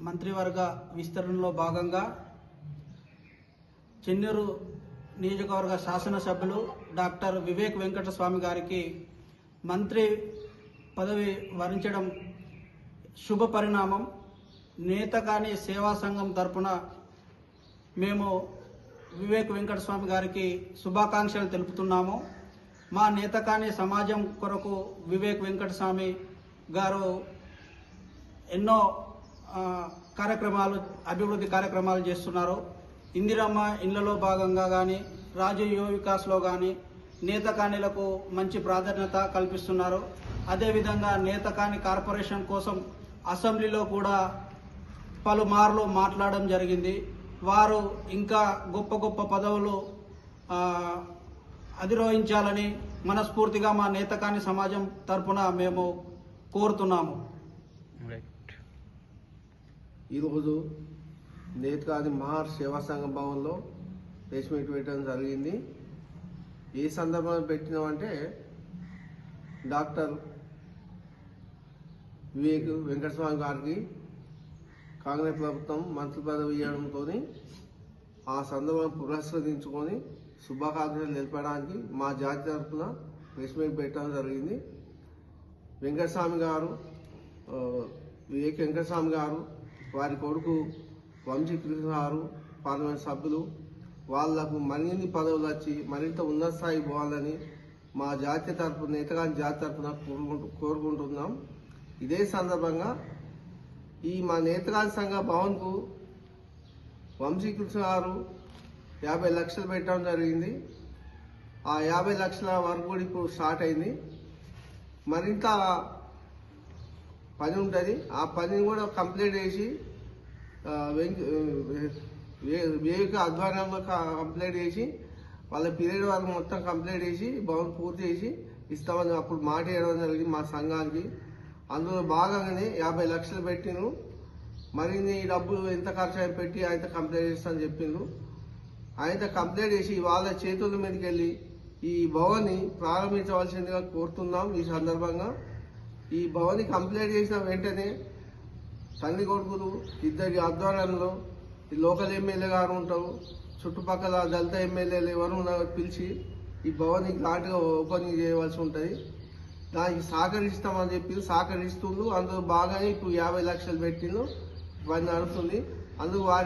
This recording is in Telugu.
మంత్రివర్గ విస్తరణలో భాగంగా చెన్నూరు నియోజకవర్గ శాసనసభ్యులు డాక్టర్ వివేక్ వెంకటస్వామి గారికి మంత్రి పదవి వరించడం శుభ పరిణామం. నేతకాని సేవా సంఘం తరపున మేము వివేక్ వెంకటస్వామి గారికి శుభాకాంక్షలు తెలుపుతున్నాము. మా నేతకాని సమాజం కొరకు వివేక్ వెంకటస్వామి గారు ఎన్నో అభివృద్ధి కార్యక్రమాలు చేస్తున్నారు. ఇందిరమ్మ ఇళ్లలో భాగంగా కానీ, రాజు యువ వికాస్లో కానీ నేతకానీలకు మంచి ప్రాధాన్యత కల్పిస్తున్నారు. అదేవిధంగా నేతకాని కార్పొరేషన్ కోసం అసెంబ్లీలో కూడా పలుమార్లు మాట్లాడడం జరిగింది. వారు ఇంకా గొప్ప గొప్ప పదవులు అధిరోహించాలని మనస్ఫూర్తిగా మా నేతకాని సమాజం తరపున మేము కోరుతున్నాము. ఈరోజు నేతకాని మహార్ సేవా సంఘం భవన్లో ప్రెస్ మీట్ పెట్టడం జరిగింది. ఏ సందర్భంలో పెట్టినామంటే డాక్టర్ వివేక్ వెంకటస్వామి గారికి కాంగ్రెస్ ప్రభుత్వం మంత్రి పదవి ఇవ్వడంతో ఆ సందర్భం పురస్కరించుకొని శుభాకాంక్షలు తెలపడానికి మా జాతి తరఫున ప్రెస్ మీట్ పెట్టడం జరిగింది. వెంకటస్వామి గారు వివేక్ వెంకటస్వామి గారు, వారి కొడుకు వంశీకృష్ణ గారు పార్లమెంట్ సభ్యులు, వాళ్లకు మరిన్ని పదవులు వచ్చి మరింత ఉన్నత స్థాయికి పోవాలని మా జాతీయ తరఫున నేతగాని జాతి తరఫున కోరుకుంటున్నాం. ఇదే సందర్భంగా ఈ మా నేతగాని సంఘ భవన్కు వంశీకృష్ణ గారు 50 లక్షలు పెట్టడం జరిగింది. ఆ 50 లక్షల వరకు కూడా ఇప్పుడు స్టార్ట్ అయింది. మరింత పని ఉంటుంది. ఆ పనిని కూడా కంప్లీట్ చేసి వివేక ఆధ్వర్యంలో కంప్లీట్ చేసి వాళ్ళ పీరియడ్ వరకు మొత్తం కంప్లీట్ చేసి భవన్ పూర్తి చేసి ఇస్తామని అప్పుడు మాట వేయడం జరిగింది మా సంఘానికి. అందులో భాగంగానే 50 లక్షలు పెట్టిను. మరిన్ని డబ్బులు ఎంత ఖర్చు అయిన పెట్టి ఆయన కంప్లీట్ చేస్తామని చెప్పిండ్రు. ఆయన కంప్లీట్ చేసి వాళ్ళ చేతుల మీదకి వెళ్ళి ఈ భవన్ని ప్రారంభించవలసిందిగా కోరుతున్నాం. ఈ సందర్భంగా ఈ భవన్ని కంప్లీట్ చేసిన వెంటనే తల్లి కొడుకులు ఇద్దరి ఆధ్వర్యంలో లోకల్ ఎమ్మెల్యే గారు ఉంటారు, చుట్టుపక్కల దళిత ఎమ్మెల్యేలు ఎవరు పిలిచి ఈ భవన్ని ఘాటుగా ఓపెనింగ్ చేయవలసి ఉంటుంది. దానికి సహకరిస్తామని చెప్పి సహకరిస్తుండ్రు. అందులో బాగానే ఇప్పుడు 50 లక్షలు పెట్టిండ్రు. పని నడుస్తుంది. అందుకు వారి